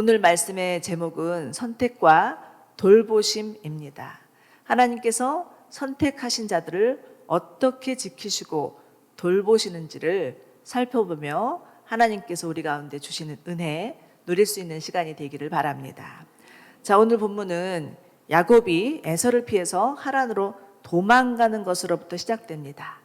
오늘 말씀의 제목은 선택과 돌보심입니다. 하나님께서 선택하신 자들을 어떻게 지키시고 돌보시는지를 살펴보며 하나님께서 우리 가운데 주시는 은혜 누릴 수 있는 시간이 되기를 바랍니다. 자, 오늘 본문은 야곱이 에서를 피해서 하란으로 도망가는 것으로부터 시작됩니다.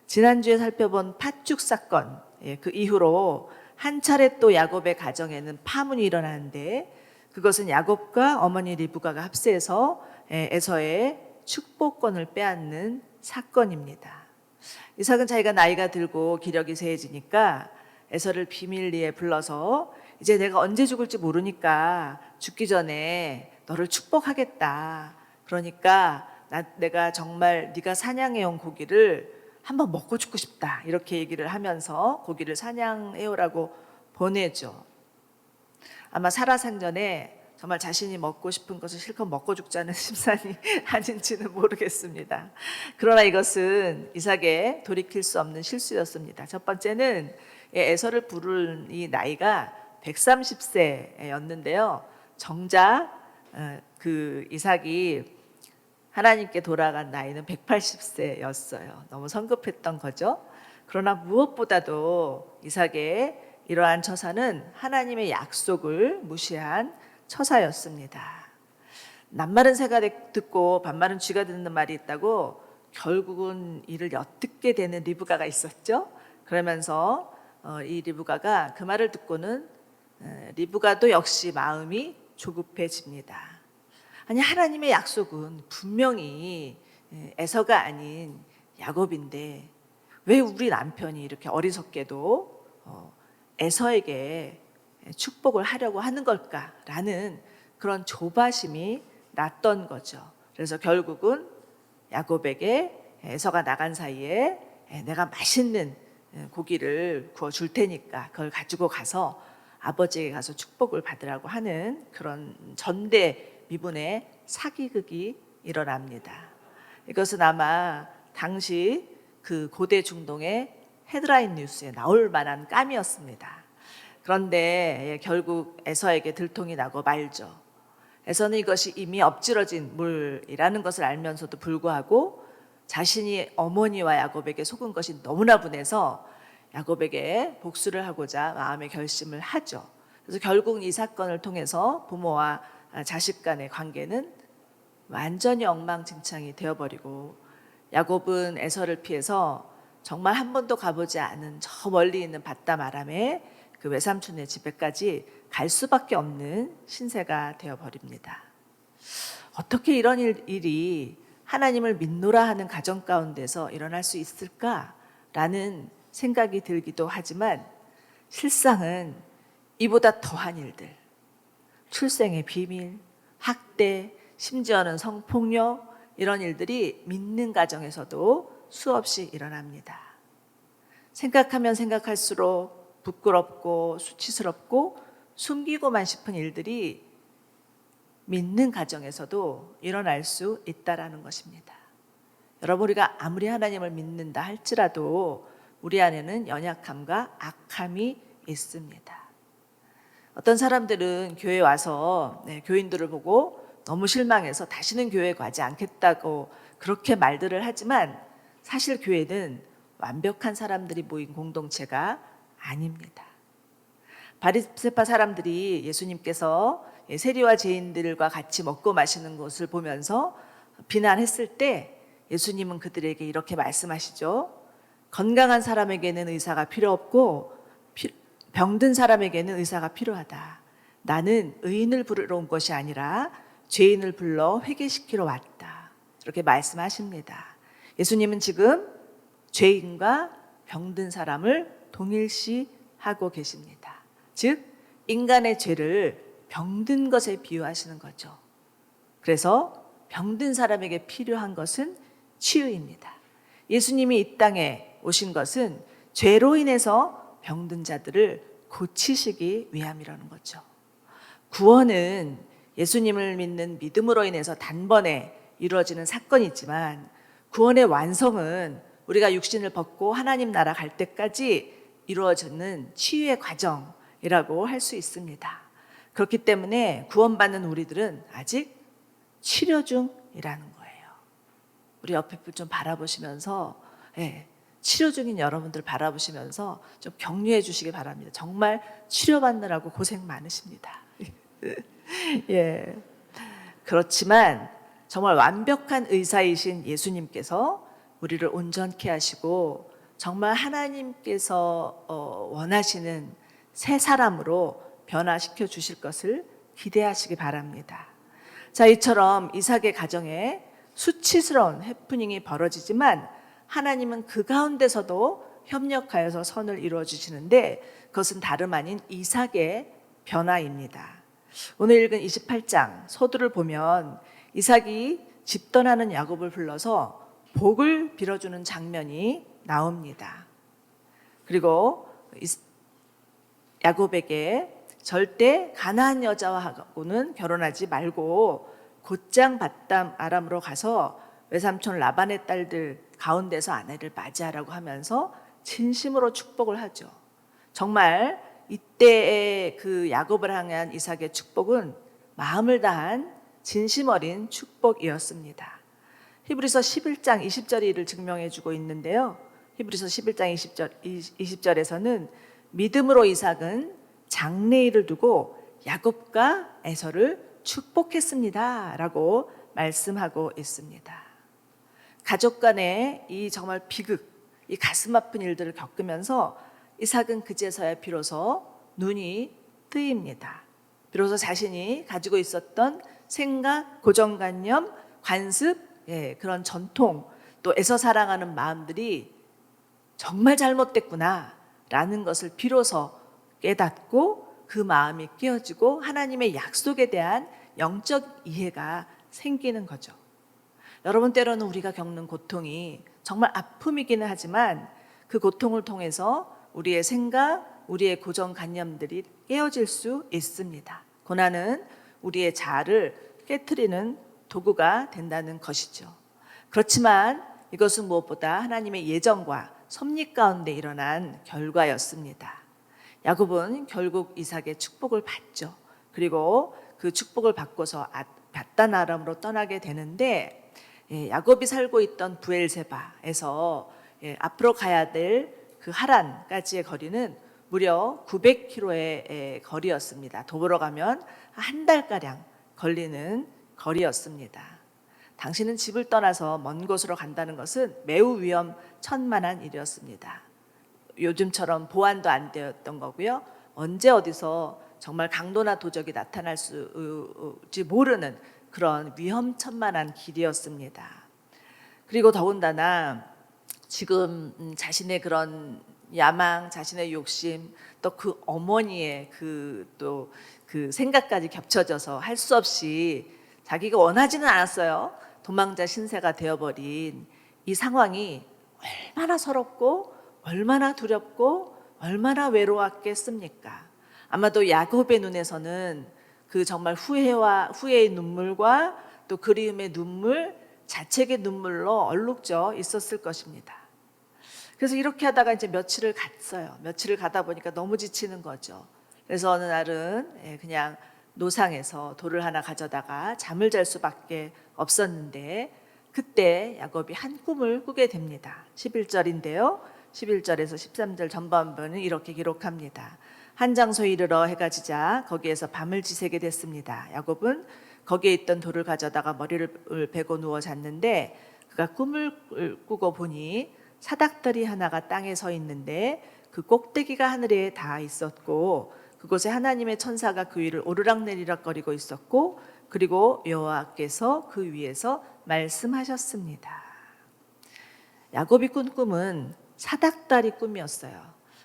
지난주에 살펴본 팥죽 사건, 그 이후로 한 차례 또 야곱의 가정에는 파문이 일어나는데, 그것은 야곱과 어머니 리브가가 합세해서 에서의 축복권을 빼앗는 사건입니다. 이삭은 자기가 나이가 들고 기력이 세해지니까 에서를 비밀리에 불러서 이제 내가 언제 죽을지 모르니까 죽기 전에 너를 축복하겠다. 그러니까 내가 정말 네가 사냥해온 고기를 한번 먹고 죽고 싶다. 이렇게 얘기를 하면서 고기를 사냥해오라고 보내죠. 아마 살아생전에 정말 자신이 먹고 싶은 것을 실컷 먹고 죽자는 심산이 아닌지는 모르겠습니다. 그러나 이것은 이삭의 돌이킬 수 없는 실수였습니다. 첫 번째는 에서를 부른 이 나이가 130세였는데요. 정작 그 이삭이 하나님께 돌아간 나이는 180세였어요. 너무 성급했던 거죠. 그러나 무엇보다도 이삭의 이러한 처사는 하나님의 약속을 무시한 처사였습니다. 낱말은 새가 듣고 반말은 쥐가 듣는 말이 있다고 결국은 이를 엿듣게 되는 리브가가 있었죠. 그러면서 이 리브가가 그 말을 듣고는 리브가도 역시 마음이 조급해집니다. 아니, 하나님의 약속은 분명히 에서가 아닌 야곱인데 왜 우리 남편이 이렇게 어리석게도 에서에게 축복을 하려고 하는 걸까라는 그런 조바심이 났던 거죠. 그래서 결국은 야곱에게 에서가 나간 사이에 내가 맛있는 고기를 구워줄 테니까 그걸 가지고 가서 아버지에게 가서 축복을 받으라고 하는 그런 전대미문의 사기극이 일어납니다. 이것은 아마 당시 그 고대 중동의 헤드라인 뉴스에 나올 만한 깜이었습니다. 그런데 결국 에서에게 들통이 나고 말죠. 에서는 이것이 이미 엎질러진 물이라는 것을 알면서도 불구하고 자신이 어머니와 야곱에게 속은 것이 너무나 분해서 야곱에게 복수를 하고자 마음의 결심을 하죠. 그래서 결국 이 사건을 통해서 부모와 자식 간의 관계는 완전히 엉망진창이 되어버리고 야곱은 에서를 피해서 정말 한 번도 가보지 않은 저 멀리 있는 밧담 아람의 그 외삼촌의 집에까지 갈 수밖에 없는 신세가 되어버립니다. 어떻게 이런 일이 하나님을 믿노라 하는 가정 가운데서 일어날 수 있을까라는 생각이 들기도 하지만 실상은 이보다 더한 일들, 출생의 비밀, 학대, 심지어는 성폭력, 이런 일들이 믿는 가정에서도 수없이 일어납니다. 생각하면 생각할수록 부끄럽고 수치스럽고 숨기고만 싶은 일들이 믿는 가정에서도 일어날 수 있다라는 것입니다. 여러분, 우리가 아무리 하나님을 믿는다 할지라도 우리 안에는 연약함과 악함이 있습니다. 어떤 사람들은 교회에 와서 교인들을 보고 너무 실망해서 다시는 교회에 가지 않겠다고 그렇게 말들을 하지만 사실 교회는 완벽한 사람들이 모인 공동체가 아닙니다. 바리새파 사람들이 예수님께서 세리와 죄인들과 같이 먹고 마시는 것을 보면서 비난했을 때 예수님은 그들에게 이렇게 말씀하시죠. 건강한 사람에게는 의사가 필요 없고 병든 사람에게는 의사가 필요하다. 나는 의인을 부르러 온 것이 아니라 죄인을 불러 회개시키러 왔다. 이렇게 말씀하십니다. 예수님은 지금 죄인과 병든 사람을 동일시하고 계십니다. 즉 인간의 죄를 병든 것에 비유하시는 거죠. 그래서 병든 사람에게 필요한 것은 치유입니다. 예수님이 이 땅에 오신 것은 죄로 인해서 병든 자들을 고치시기 위함이라는 거죠. 구원은 예수님을 믿는 믿음으로 인해서 단번에 이루어지는 사건이지만 구원의 완성은 우리가 육신을 벗고 하나님 나라 갈 때까지 이루어지는 치유의 과정이라고 할 수 있습니다. 그렇기 때문에 구원받는 우리들은 아직 치료 중이라는 거예요. 우리 옆에 분 좀 바라보시면서, 치료 중인 여러분들 바라보시면서 좀 격려해 주시기 바랍니다. 정말 치료받느라고 고생 많으십니다. 예. 그렇지만 정말 완벽한 의사이신 예수님께서 우리를 온전케 하시고 정말 하나님께서 원하시는 새 사람으로 변화시켜 주실 것을 기대하시기 바랍니다. 자, 이처럼 이삭의 가정에 수치스러운 해프닝이 벌어지지만 하나님은 그 가운데서도 협력하여서 선을 이루어 주시는데 그것은 다름 아닌 이삭의 변화입니다. 오늘 읽은 28장 서두를 보면 이삭이 집 떠나는 야곱을 불러서 복을 빌어주는 장면이 나옵니다. 그리고 야곱에게 절대 가나안 여자하고는 결혼하지 말고 곧장 밧담 아람으로 가서 외삼촌 라반의 딸들 가운데서 아내를 맞이하라고 하면서 진심으로 축복을 하죠. 정말 이때의 그 야곱을 향한 이삭의 축복은 마음을 다한 진심 어린 축복이었습니다. 히브리서 11장 20절이 이를 증명해 주고 있는데요. 히브리서 11장 20절에서는 믿음으로 이삭은 장래일을 두고 야곱과 에서를 축복했습니다 라고 말씀하고 있습니다. 가족 간의 이 정말 비극, 이 가슴 아픈 일들을 겪으면서 이삭은 그제서야 비로소 눈이 뜨입니다. 비로소 자신이 가지고 있었던 생각, 고정관념, 관습, 그런 전통, 또 애써 사랑하는 마음들이 정말 잘못됐구나 라는 것을 비로소 깨닫고 그 마음이 깨어지고 하나님의 약속에 대한 영적 이해가 생기는 거죠. 여러분, 때로는 우리가 겪는 고통이 정말 아픔이기는 하지만 그 고통을 통해서 우리의 생각, 우리의 고정관념들이 깨어질 수 있습니다. 고난은 우리의 자아를 깨트리는 도구가 된다는 것이죠. 그렇지만 이것은 무엇보다 하나님의 예정과 섭리 가운데 일어난 결과였습니다. 야곱은 결국 이삭의 축복을 받죠. 그리고 그 축복을 받고서 밧단 아람으로 떠나게 되는데 야곱이 살고 있던 부엘세바에서 앞으로 가야 될 그 하란까지의 거리는 무려 900km의 거리였습니다. 도보로 가면 한 달가량 걸리는 거리였습니다. 당신은 집을 떠나서 먼 곳으로 간다는 것은 매우 위험천만한 일이었습니다. 요즘처럼 보안도 안 되었던 거고요. 언제 어디서 정말 강도나 도적이 나타날지 모르는 그런 위험천만한 길이었습니다. 그리고 더군다나 지금 자신의 그런 야망, 자신의 욕심, 또 그 어머니의 그 생각까지 겹쳐져서 할 수 없이 자기가 원하지는 않았어요. 도망자 신세가 되어버린 이 상황이 얼마나 서럽고 얼마나 두렵고 얼마나 외로웠겠습니까? 아마도 야곱의 눈에서는 그 정말 후회의 눈물과 또 그리움의 눈물, 자책의 눈물로 얼룩져 있었을 것입니다. 그래서 이렇게 하다가 이제 며칠을 갔어요. 며칠을 가다 보니까 너무 지치는 거죠. 그래서 어느 날은 그냥 노상에서 돌을 하나 가져다가 잠을 잘 수밖에 없었는데 그때 야곱이 한 꿈을 꾸게 됩니다. 11절인데요. 11절에서 13절 전반부는 이렇게 기록합니다. 한 장소에 이르러 해가 지자 거기에서 밤을 지새게 됐습니다. 야곱은 거기에 있던 돌을 가져다가 머리를 베고 누워 잤는데 그가 꿈을 꾸고 보니 사닥다리 하나가 땅에 서 있는데 그 꼭대기가 하늘에 닿아 있었고 그곳에 하나님의 천사가 그 위를 오르락내리락거리고 있었고 그리고 여호와께서 그 위에서 말씀하셨습니다. 야곱이 꾼 꿈은 사닥다리 꿈이었어요.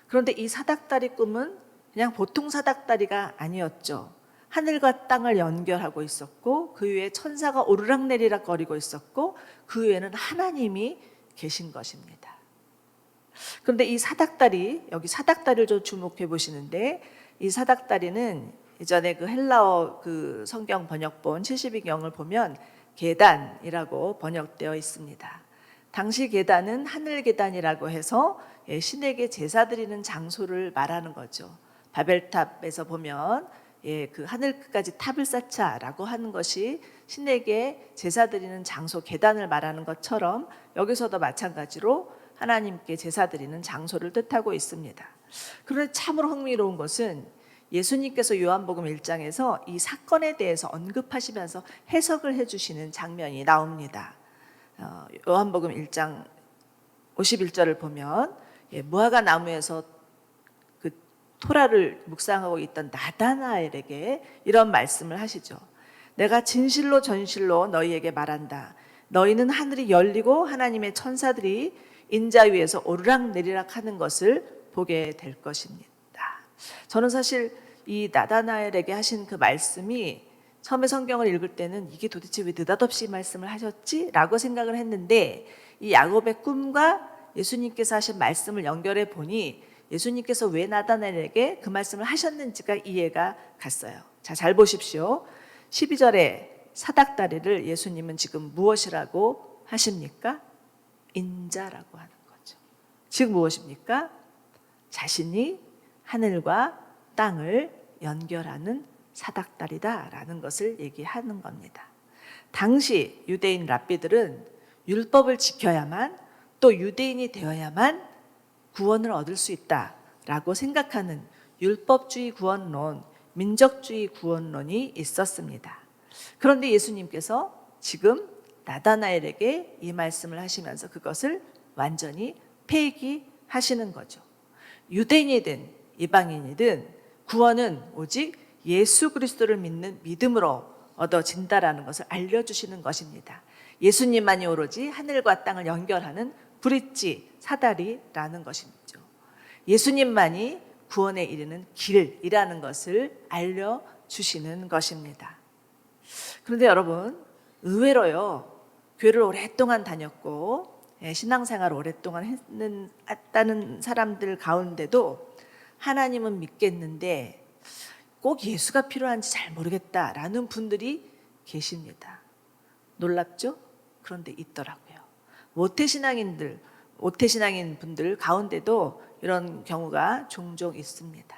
그런데 이 사닥다리 꿈은 그냥 보통 사닥다리가 아니었죠. 하늘과 땅을 연결하고 있었고 그 위에 천사가 오르락내리락거리고 있었고 그 위에는 하나님이 계신 것입니다. 그런데 이 사닥다리, 여기 사닥다리를 좀 주목해 보시는데 이 사닥다리는 예전에 그 헬라어 그 성경 번역본 72경을 보면 계단이라고 번역되어 있습니다. 당시 계단은 하늘 계단이라고 해서 신에게 제사 드리는 장소를 말하는 거죠. 바벨탑에서 보면 그 하늘 끝까지 탑을 쌓자라고 하는 것이 신에게 제사 드리는 장소 계단을 말하는 것처럼 여기서도 마찬가지로 하나님께 제사 드리는 장소를 뜻하고 있습니다. 그런데 참으로 흥미로운 것은 예수님께서 요한복음 1장에서 이 사건에 대해서 언급하시면서 해석을 해주시는 장면이 나옵니다. 요한복음 1장 51절을 보면 무화과 나무에서 그 토라를 묵상하고 있던 나다나엘에게 이런 말씀을 하시죠. 내가 진실로 전실로 너희에게 말한다. 너희는 하늘이 열리고 하나님의 천사들이 인자 위에서 오르락내리락 하는 것을 보게 될 것입니다. 저는 사실 이 나다나엘에게 하신 그 말씀이 처음에 성경을 읽을 때는 이게 도대체 왜 느닷없이 말씀을 하셨지? 라고 생각을 했는데 이 야곱의 꿈과 예수님께서 하신 말씀을 연결해 보니 예수님께서 왜 나다나엘에게 그 말씀을 하셨는지가 이해가 갔어요. 자, 잘 보십시오. 12절에 사닥다리를 예수님은 지금 무엇이라고 하십니까? 인자라고 하는 거죠. 즉 무엇입니까? 자신이 하늘과 땅을 연결하는 사닥다리다라는 것을 얘기하는 겁니다. 당시 유대인 랍비들은 율법을 지켜야만 또 유대인이 되어야만 구원을 얻을 수 있다라고 생각하는 율법주의 구원론, 민족주의 구원론이 있었습니다. 그런데 예수님께서 지금 나다나엘에게 이 말씀을 하시면서 그것을 완전히 폐기하시는 거죠. 유대인이든 이방인이든 구원은 오직 예수 그리스도를 믿는 믿음으로 얻어진다라는 것을 알려주시는 것입니다. 예수님만이 오로지 하늘과 땅을 연결하는 브릿지, 사다리라는 것이죠. 예수님만이 구원에 이르는 길이라는 것을 알려주시는 것입니다. 그런데 여러분, 의외로요, 교회를 오랫동안 다녔고 신앙생활을 오랫동안 했다는 사람들 가운데도 하나님은 믿겠는데 꼭 예수가 필요한지 잘 모르겠다라는 분들이 계십니다. 놀랍죠? 그런데 있더라고요. 모태신앙인 분들 가운데도 이런 경우가 종종 있습니다.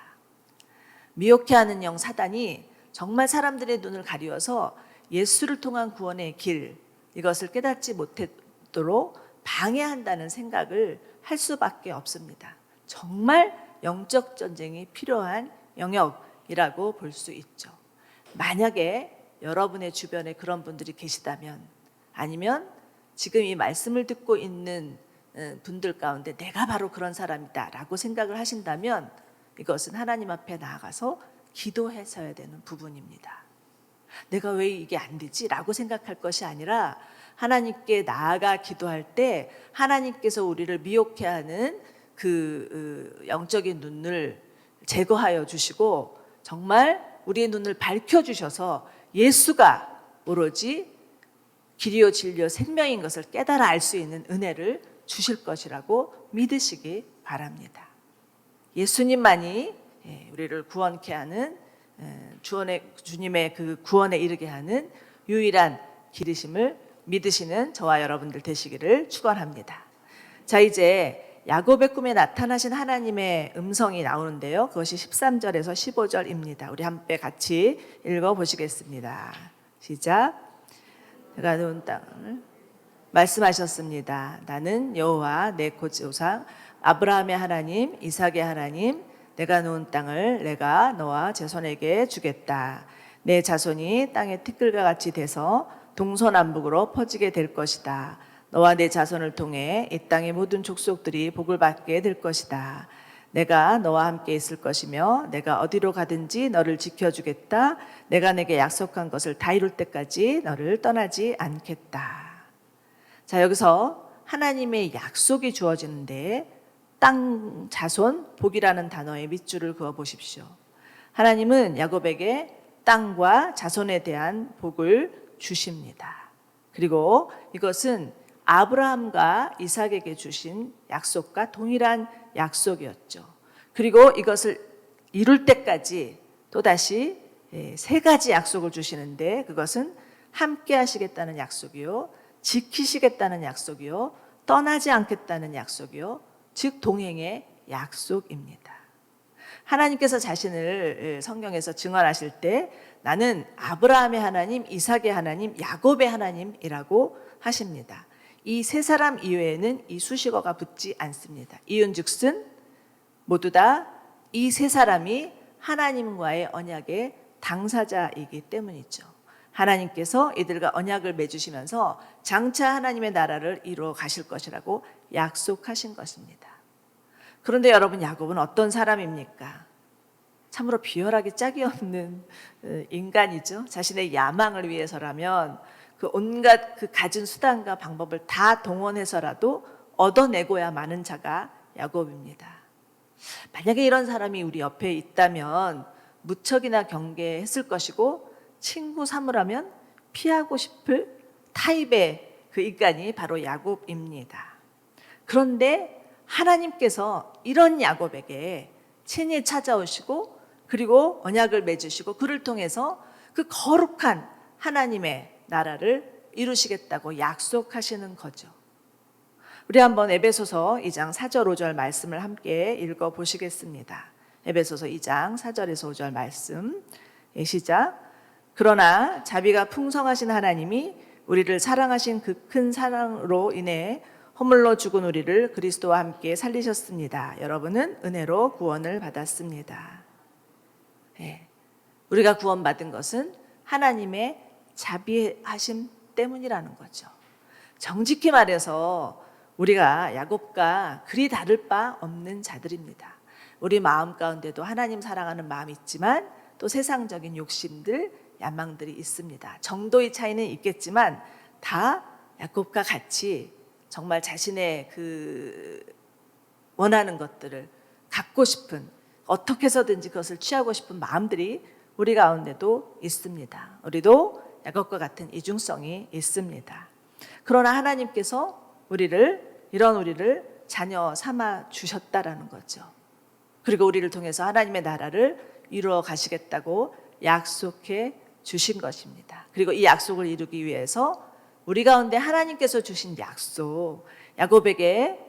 미혹해하는 영 사단이 정말 사람들의 눈을 가리워서 예수를 통한 구원의 길, 이것을 깨닫지 못하도록 방해한다는 생각을 할 수밖에 없습니다. 정말 영적 전쟁이 필요한 영역이라고 볼 수 있죠. 만약에 여러분의 주변에 그런 분들이 계시다면, 아니면 지금 이 말씀을 듣고 있는 분들 가운데 내가 바로 그런 사람이다 라고 생각을 하신다면 이것은 하나님 앞에 나아가서 기도해서야 되는 부분입니다. 내가 왜 이게 안 되지? 라고 생각할 것이 아니라 하나님께 나아가 기도할 때 하나님께서 우리를 미혹해하는 그 영적인 눈을 제거하여 주시고 정말 우리의 눈을 밝혀주셔서 예수가 오로지 길이요 진리요 생명인 것을 깨달아 알 수 있는 은혜를 주실 것이라고 믿으시기 바랍니다. 예수님만이 우리를 구원케 하는 주님의 그 구원에 이르게 하는 유일한 길이심을 믿으시는 저와 여러분들 되시기를 축원합니다. 자, 이제 야곱의 꿈에 나타나신 하나님의 음성이 나오는데요. 그것이 13절에서 15절입니다. 우리 함께 같이 읽어보시겠습니다. 시작. 내가 놓은 땅을 말씀하셨습니다. 나는 여호와 내 조상 아브라함의 하나님, 이삭의 하나님, 내가 놓은 땅을 내가 너와 자손에게 주겠다. 내 자손이 땅의 티끌과 같이 돼서 동서남북으로 퍼지게 될 것이다. 너와 내 자손을 통해 이 땅의 모든 족속들이 복을 받게 될 것이다. 내가 너와 함께 있을 것이며 내가 어디로 가든지 너를 지켜주겠다. 내가 내게 약속한 것을 다 이룰 때까지 너를 떠나지 않겠다. 자, 여기서 하나님의 약속이 주어지는데 땅, 자손, 복이라는 단어에 밑줄을 그어 보십시오. 하나님은 야곱에게 땅과 자손에 대한 복을 주십니다. 그리고 이것은 아브라함과 이삭에게 주신 약속과 동일한 약속이었죠. 그리고 이것을 이룰 때까지 또다시 세 가지 약속을 주시는데 그것은 함께 하시겠다는 약속이요, 지키시겠다는 약속이요, 떠나지 않겠다는 약속이요, 즉 동행의 약속입니다. 하나님께서 자신을 성경에서 증언하실 때 나는 아브라함의 하나님, 이삭의 하나님, 야곱의 하나님이라고 하십니다. 이 세 사람 이외에는 이 수식어가 붙지 않습니다. 이윤즉슨 모두 다 이 세 사람이 하나님과의 언약의 당사자이기 때문이죠. 하나님께서 이들과 언약을 맺으시면서 장차 하나님의 나라를 이루어 가실 것이라고 약속하신 것입니다. 그런데 여러분, 야곱은 어떤 사람입니까? 참으로 비열하기 짝이 없는 인간이죠. 자신의 야망을 위해서라면 그 온갖 그 가진 수단과 방법을 다 동원해서라도 얻어내고야 마는 자가 야곱입니다. 만약에 이런 사람이 우리 옆에 있다면 무척이나 경계했을 것이고 친구 삼으라면 피하고 싶을 타입의 그 인간이 바로 야곱입니다. 그런데 하나님께서 이런 야곱에게 친히 찾아오시고 그리고 언약을 맺으시고 그를 통해서 그 거룩한 하나님의 나라를 이루시겠다고 약속하시는 거죠. 우리 한번 에베소서 2장 4절 5절 말씀을 함께 읽어보시겠습니다. 에베소서 2장 4절에서 5절 말씀 시작. 그러나 자비가 풍성하신 하나님이 우리를 사랑하신 그 큰 사랑으로 인해 허물로 죽은 우리를 그리스도와 함께 살리셨습니다. 여러분은 은혜로 구원을 받았습니다. 네. 우리가 구원받은 것은 하나님의 자비하심 때문이라는 거죠. 정직히 말해서 우리가 야곱과 그리 다를 바 없는 자들입니다. 우리 마음 가운데도 하나님 사랑하는 마음이 있지만 또 세상적인 욕심들, 야망들이 있습니다. 정도의 차이는 있겠지만 다 야곱과 같이 정말 자신의 그 원하는 것들을 갖고 싶은, 어떻게 해서든지 그것을 취하고 싶은 마음들이 우리 가운데도 있습니다. 우리도 야곱과 같은 이중성이 있습니다. 그러나 하나님께서 이런 우리를 자녀 삼아 주셨다라는 거죠. 그리고 우리를 통해서 하나님의 나라를 이루어 가시겠다고 약속해 주신 것입니다. 그리고 이 약속을 이루기 위해서 우리 가운데 하나님께서 주신 약속, 야곱에게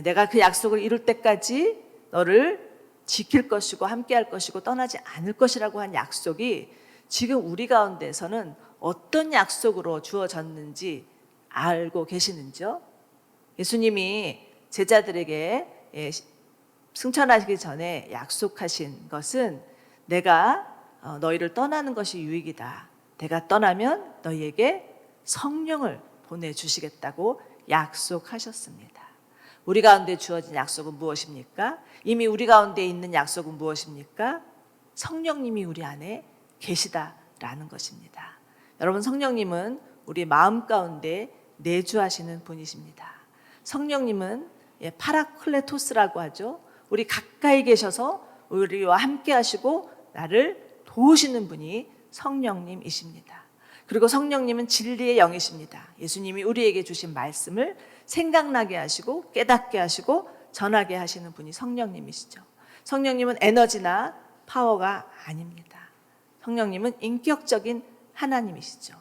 내가 그 약속을 이룰 때까지 너를 지킬 것이고 함께할 것이고 떠나지 않을 것이라고 한 약속이 지금 우리 가운데서는 어떤 약속으로 주어졌는지 알고 계시는지요? 예수님이 제자들에게 승천하시기 전에 약속하신 것은 내가 너희를 떠나는 것이 유익이다. 내가 떠나면 너희에게 성령을 보내주시겠다고 약속하셨습니다. 우리 가운데 주어진 약속은 무엇입니까? 이미 우리 가운데 있는 약속은 무엇입니까? 성령님이 우리 안에 계시다라는 것입니다. 여러분, 성령님은 우리 마음 가운데 내주하시는 분이십니다. 성령님은 파라클레토스라고 하죠. 우리 가까이 계셔서 우리와 함께 하시고 나를 도우시는 분이 성령님이십니다. 그리고 성령님은 진리의 영이십니다. 예수님이 우리에게 주신 말씀을 생각나게 하시고 깨닫게 하시고 전하게 하시는 분이 성령님이시죠. 성령님은 에너지나 파워가 아닙니다. 성령님은 인격적인 하나님이시죠.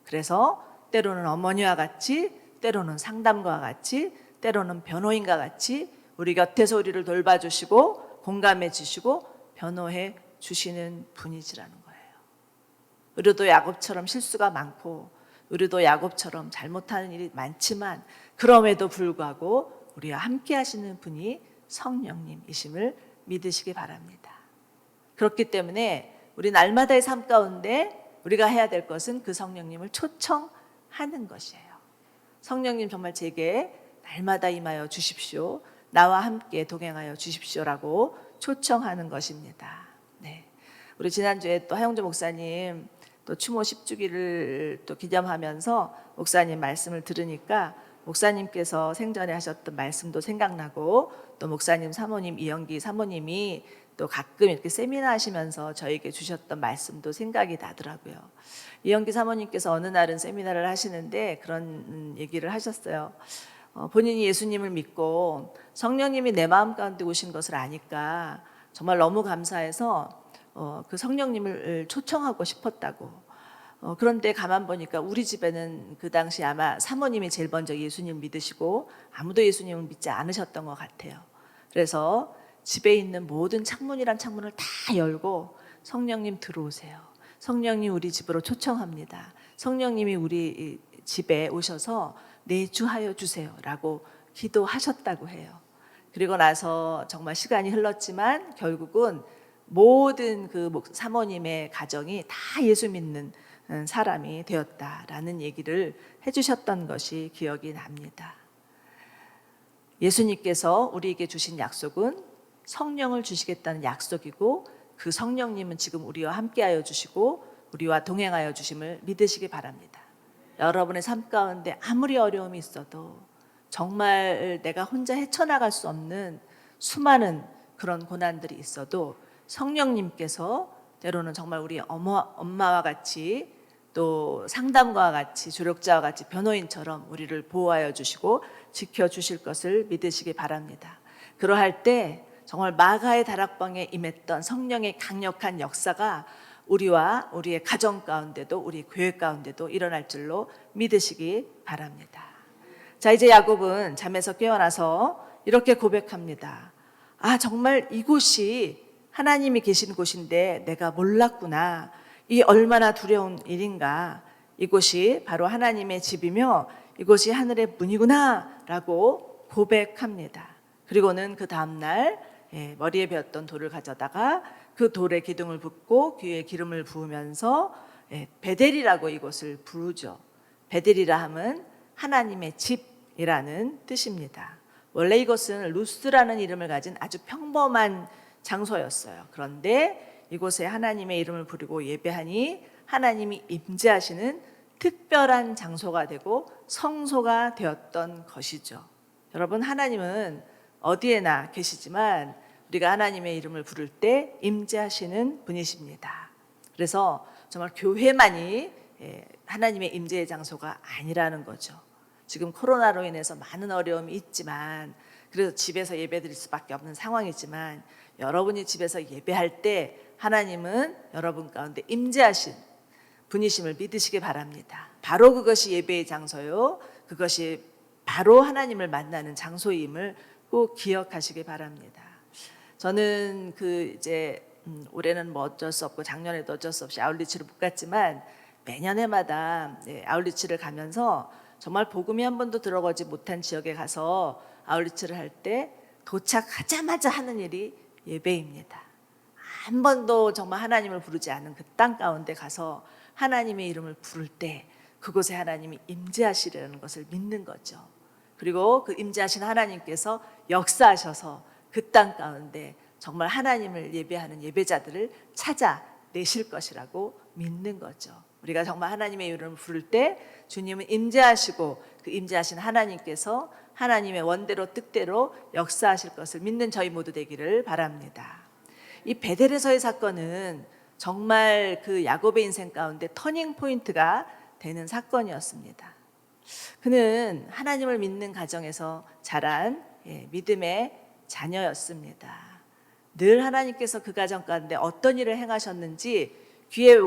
그래서 때로는 어머니와 같이, 때로는 상담가와 같이, 때로는 변호인과 같이 우리 곁에서 우리를 돌봐주시고 공감해 주시고 변호해 주시는 분이시라는 거예요. 우리도 야곱처럼 실수가 많고 우리도 야곱처럼 잘못하는 일이 많지만 그럼에도 불구하고 우리와 함께 하시는 분이 성령님이심을 믿으시기 바랍니다. 그렇기 때문에 우리 날마다의 삶 가운데 우리가 해야 될 것은 그 성령님을 초청하는 것이에요. 성령님 정말 제게 날마다 임하여 주십시오. 나와 함께 동행하여 주십시오라고 초청하는 것입니다. 네. 우리 지난주에 또 하영조 목사님 또 추모 10주기를 또 기념하면서 목사님 말씀을 들으니까 목사님께서 생전에 하셨던 말씀도 생각나고 또 목사님 사모님 이영기 사모님이 또 가끔 이렇게 세미나 하시면서 저에게 주셨던 말씀도 생각이 나더라고요. 이영기 사모님께서 어느 날은 세미나를 하시는데 그런 얘기를 하셨어요. 본인이 예수님을 믿고 성령님이 내 마음 가운데 오신 것을 아니까 정말 너무 감사해서 그 성령님을 초청하고 싶었다고. 그런데 가만 보니까 우리 집에는 그 당시 아마 사모님이 제일 먼저 예수님을 믿으시고 아무도 예수님을 믿지 않으셨던 것 같아요. 그래서 집에 있는 모든 창문이란 창문을 다 열고 성령님 들어오세요. 성령님 우리 집으로 초청합니다. 성령님이 우리 집에 오셔서 내주하여 주세요 라고 기도하셨다고 해요. 그리고 나서 정말 시간이 흘렀지만 결국은 모든 그 사모님의 가정이 다 예수 믿는 사람이 되었다라는 얘기를 해주셨던 것이 기억이 납니다. 예수님께서 우리에게 주신 약속은 성령을 주시겠다는 약속이고, 그 성령님은 지금 우리와 함께하여 주시고 우리와 동행하여 주심을 믿으시기 바랍니다. 여러분의 삶 가운데 아무리 어려움이 있어도, 정말 내가 혼자 헤쳐나갈 수 없는 수많은 그런 고난들이 있어도 성령님께서 때로는 정말 우리 엄마와 같이, 또 상담가와 같이, 조력자와 같이, 변호인처럼 우리를 보호하여 주시고 지켜주실 것을 믿으시기 바랍니다. 그러할 때 정말 마가의 다락방에 임했던 성령의 강력한 역사가 우리와 우리의 가정 가운데도, 우리 교회 가운데도 일어날 줄로 믿으시기 바랍니다. 자, 이제 야곱은 잠에서 깨어나서 이렇게 고백합니다. 아, 정말 이곳이 하나님이 계신 곳인데 내가 몰랐구나. 이 얼마나 두려운 일인가. 이곳이 바로 하나님의 집이며 이곳이 하늘의 문이구나 라고 고백합니다. 그리고는 그 다음날 머리에 베었던 돌을 가져다가 그 돌에 기둥을 붓고 귀에 기름을 부으면서 베델이라고 이곳을 부르죠. 베델이라 함은 하나님의 집이라는 뜻입니다. 원래 이곳은 루스라는 이름을 가진 아주 평범한 장소였어요. 그런데 이곳에 하나님의 이름을 부르고 예배하니 하나님이 임재하시는 특별한 장소가 되고 성소가 되었던 것이죠. 여러분, 하나님은 어디에나 계시지만 우리가 하나님의 이름을 부를 때 임재하시는 분이십니다. 그래서 정말 교회만이 하나님의 임재의 장소가 아니라는 거죠. 지금 코로나로 인해서 많은 어려움이 있지만, 그래서 집에서 예배드릴 수밖에 없는 상황이지만, 여러분이 집에서 예배할 때 하나님은 여러분 가운데 임재하신 분이심을 믿으시기 바랍니다. 바로 그것이 예배의 장소요, 그것이 바로 하나님을 만나는 장소임을 꼭 기억하시기 바랍니다. 저는 올해는 뭐 어쩔 수 없고 작년에도 어쩔 수 없이 아울리치를 못 갔지만, 매년 해마다 아울리치를 가면서 정말 복음이 한 번도 들어가지 못한 지역에 가서 아울리치를 할 때 도착하자마자 하는 일이 예배입니다. 한 번도 정말 하나님을 부르지 않은 그 땅 가운데 가서 하나님의 이름을 부를 때 그곳에 하나님이 임재하시려는 것을 믿는 거죠. 그리고 그 임재하신 하나님께서 역사하셔서 그 땅 가운데 정말 하나님을 예배하는 예배자들을 찾아내실 것이라고 믿는 거죠. 우리가 정말 하나님의 이름을 부를 때 주님은 임재하시고 그 임재하신 하나님께서 하나님의 원대로 뜻대로 역사하실 것을 믿는 저희 모두 되기를 바랍니다. 이 베델에서의 사건은 정말 그 야곱의 인생 가운데 터닝 포인트가 되는 사건이었습니다. 그는 하나님을 믿는 가정에서 자란 믿음의 자녀였습니다. 늘 하나님께서 그 가정 가운데 어떤 일을 행하셨는지 귀에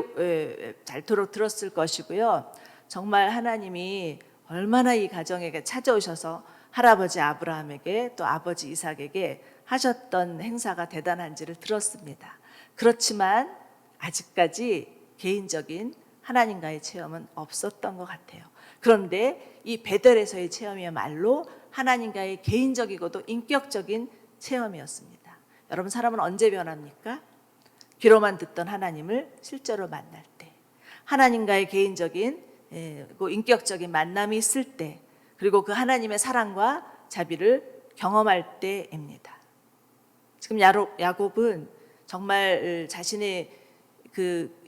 닳도록 들었을 것이고요. 정말 하나님이 얼마나 이 가정에게 찾아오셔서 할아버지 아브라함에게 또 아버지 이삭에게 하셨던 행사가 대단한지를 들었습니다. 그렇지만 아직까지 개인적인 하나님과의 체험은 없었던 것 같아요. 그런데 이 베델에서의 체험이야말로 하나님과의 개인적이고도 인격적인 체험이었습니다. 여러분, 사람은 언제 변합니까? 귀로만 듣던 하나님을 실제로 만날 때, 하나님과의 개인적인 인격적인 만남이 있을 때, 그리고 그 하나님의 사랑과 자비를 경험할 때입니다. 지금 야곱은 정말 자신의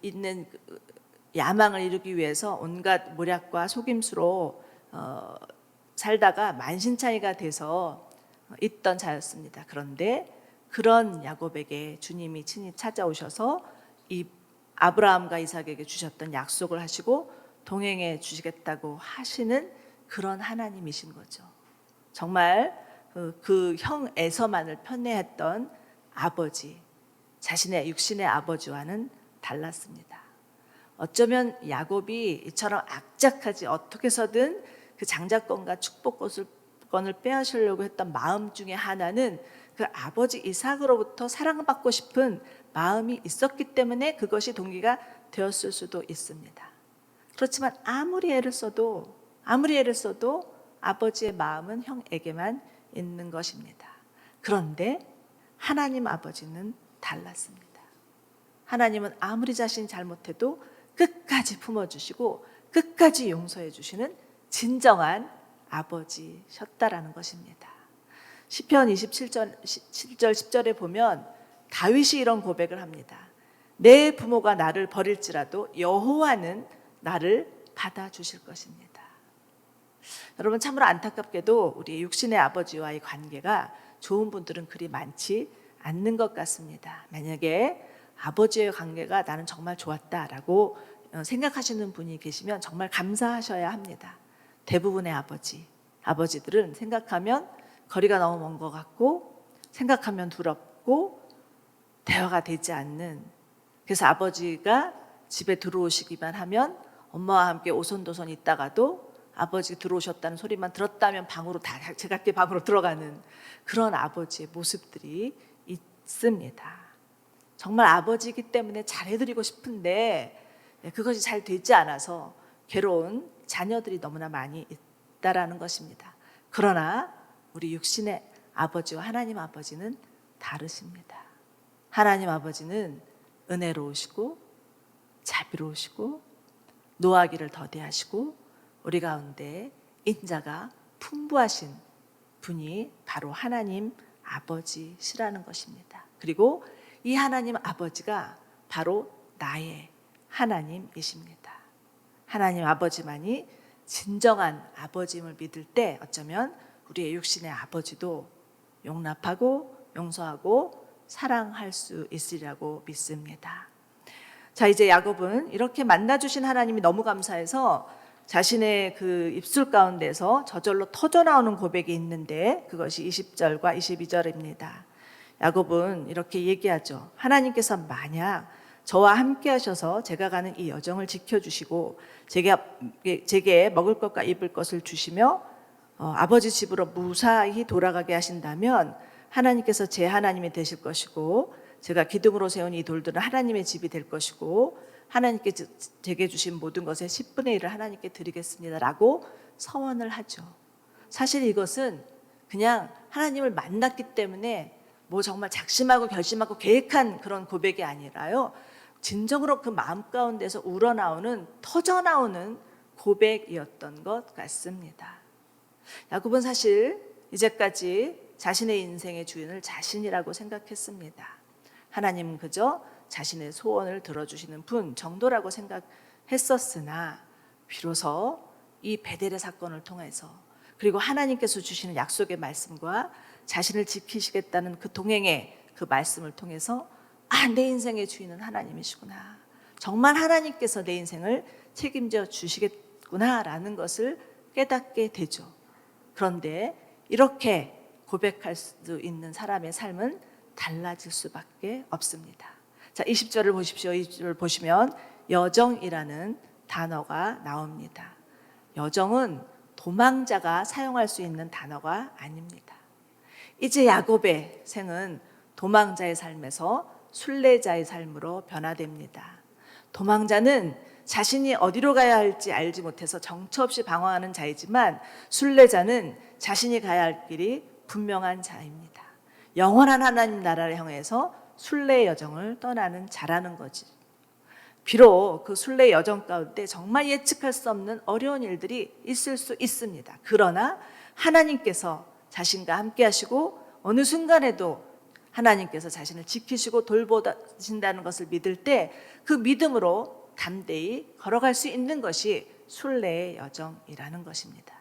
있는 야망을 이루기 위해서 온갖 모략과 속임수로 살다가 만신창이가 돼서 있던 자였습니다. 그런데 그런 야곱에게 주님이 친히 찾아오셔서 이 아브라함과 이삭에게 주셨던 약속을 하시고 동행해 주시겠다고 하시는 그런 하나님이신 거죠. 정말 그 형 에서만을 편애했던 아버지, 자신의 육신의 아버지와는 달랐습니다. 어쩌면 야곱이 이처럼 악착하지 어떻게 해서든 그 장자권과 축복권을 빼앗으려고 했던 마음 중에 하나는 그 아버지 이삭으로부터 사랑받고 싶은 마음이 있었기 때문에 그것이 동기가 되었을 수도 있습니다. 그렇지만 아무리 애를 써도 아버지의 마음은 형에게만 있는 것입니다. 그런데 하나님 아버지는 달랐습니다. 하나님은 아무리 자신이 잘못해도 끝까지 품어주시고 끝까지 용서해 주시는 진정한 아버지셨다라는 것입니다. 시편 27절 10절에 보면 다윗이 이런 고백을 합니다. 내 부모가 나를 버릴지라도 여호와는 나를 받아주실 것입니다. 여러분, 참으로 안타깝게도 우리 육신의 아버지와의 관계가 좋은 분들은 그리 많지 않는 것 같습니다. 만약에 아버지의 관계가 나는 정말 좋았다라고 생각하시는 분이 계시면 정말 감사하셔야 합니다. 대부분의 아버지들은 생각하면 거리가 너무 먼 것 같고 생각하면 두렵고 대화가 되지 않는, 그래서 아버지가 집에 들어오시기만 하면 엄마와 함께 오손도손 있다가도 아버지가 들어오셨다는 소리만 들었다면 방으로 다 제각기 방으로 들어가는 그런 아버지의 모습들이 있습니다. 정말 아버지이기 때문에 잘해드리고 싶은데 그것이 잘 되지 않아서 괴로운 자녀들이 너무나 많이 있다라는 것입니다. 그러나 우리 육신의 아버지와 하나님 아버지는 다르십니다. 하나님 아버지는 은혜로우시고 자비로우시고 노하기를 더디하시고 우리 가운데 인자가 풍부하신 분이 바로 하나님 아버지시라는 것입니다. 그리고 이 하나님 아버지가 바로 나의 하나님이십니다. 하나님 아버지만이 진정한 아버지임을 믿을 때 어쩌면 우리의 육신의 아버지도 용납하고 용서하고 사랑할 수 있으리라고 믿습니다. 자, 이제 야곱은 이렇게 만나주신 하나님이 너무 감사해서 자신의 그 입술 가운데서 저절로 터져나오는 고백이 있는데 그것이 20절과 22절입니다. 야곱은 이렇게 얘기하죠. 하나님께서 만약 저와 함께 하셔서 제가 가는 이 여정을 지켜주시고 제게 먹을 것과 입을 것을 주시며 아버지 집으로 무사히 돌아가게 하신다면 하나님께서 제 하나님이 되실 것이고 제가 기둥으로 세운 이 돌들은 하나님의 집이 될 것이고 하나님께 제게 주신 모든 것의 10분의 1을 하나님께 드리겠습니다 라고 서원을 하죠. 사실 이것은 그냥 하나님을 만났기 때문에 뭐 정말 작심하고 결심하고 계획한 그런 고백이 아니라요, 진정으로 그 마음 가운데서 우러나오는 터져나오는 고백이었던 것 같습니다. 야곱은 사실 이제까지 자신의 인생의 주인을 자신이라고 생각했습니다. 하나님은 그저 자신의 소원을 들어주시는 분 정도라고 생각했었으나 비로소 이 베델의 사건을 통해서 그리고 하나님께서 주시는 약속의 말씀과 자신을 지키시겠다는 그 동행의 그 말씀을 통해서 내 인생의 주인은 하나님이시구나. 정말 하나님께서 내 인생을 책임져 주시겠구나라는 것을 깨닫게 되죠. 그런데 이렇게 고백할 수 있는 사람의 삶은 달라질 수밖에 없습니다. 자, 20절을 보십시오. 20절을 보시면 여정이라는 단어가 나옵니다. 여정은 도망자가 사용할 수 있는 단어가 아닙니다. 이제 야곱의 생은 도망자의 삶에서 순례자의 삶으로 변화됩니다. 도망자는 자신이 어디로 가야 할지 알지 못해서 정처 없이 방황하는 자이지만 순례자는 자신이 가야 할 길이 분명한 자입니다. 영원한 하나님 나라를 향해서 순례의 여정을 떠나는 자라는 거지. 비록 그 순례의 여정 가운데 정말 예측할 수 없는 어려운 일들이 있을 수 있습니다. 그러나 하나님께서 자신과 함께 하시고 어느 순간에도 하나님께서 자신을 지키시고 돌보신다는 것을 믿을 때 그 믿음으로 담대히 걸어갈 수 있는 것이 순례의 여정이라는 것입니다.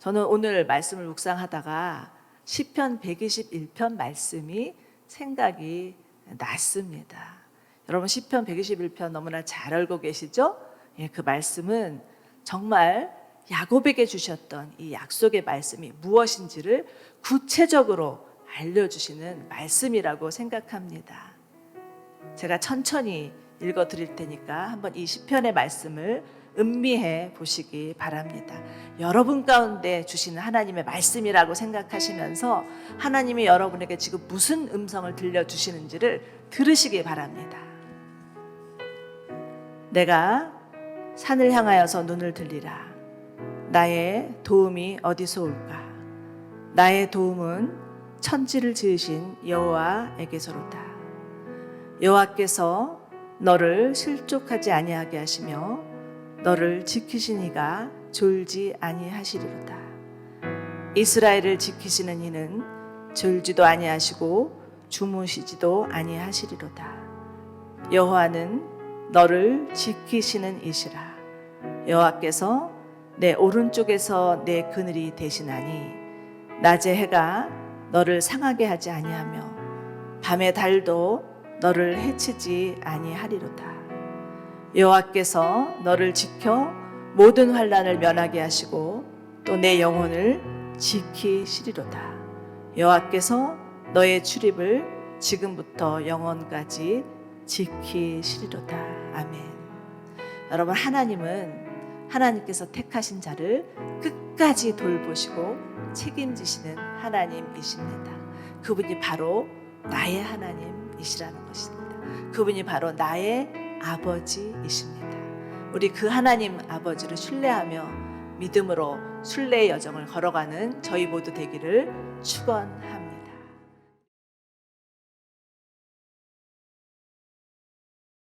저는 오늘 말씀을 묵상하다가 시편 121편 말씀이 생각이 났습니다. 여러분, 시편 121편 너무나 잘 알고 계시죠? 그 말씀은 정말 야곱에게 주셨던 이 약속의 말씀이 무엇인지를 구체적으로 알려주시는 말씀이라고 생각합니다. 제가 천천히 읽어드릴 테니까 한번 이 시편의 말씀을 음미해 보시기 바랍니다. 여러분 가운데 주시는 하나님의 말씀이라고 생각하시면서 하나님이 여러분에게 지금 무슨 음성을 들려주시는지를 들으시기 바랍니다. 내가 산을 향하여서 눈을 들리라. 나의 도움이 어디서 올까? 나의 도움은 천지를 지으신 여호와에게서로다. 여호와께서 너를 실족하지 아니하게 하시며 너를 지키신 이가 졸지 아니하시리로다. 이스라엘을 지키시는 이는 졸지도 아니하시고 주무시지도 아니하시리로다. 여호와는 너를 지키시는 이시라. 여호와께서 내 오른쪽에서 내 그늘이 되시나니 낮의 해가 너를 상하게 하지 아니하며 밤의 달도 너를 해치지 아니하리로다. 여호와께서 너를 지켜 모든 환난을 면하게 하시고 또 내 영혼을 지키시리로다. 여호와께서 너의 출입을 지금부터 영원까지 지키시리로다. 아멘. 여러분, 하나님께서 택하신 자를 끝까지 돌보시고 책임지시는 하나님이십니다. 그분이 바로 나의 하나님이시라는 것입니다. 그분이 바로 나의 아버지이십니다. 우리 그 하나님 아버지를 신뢰하며 믿음으로 순례의 여정을 걸어가는 저희 모두 되기를 축원합니다.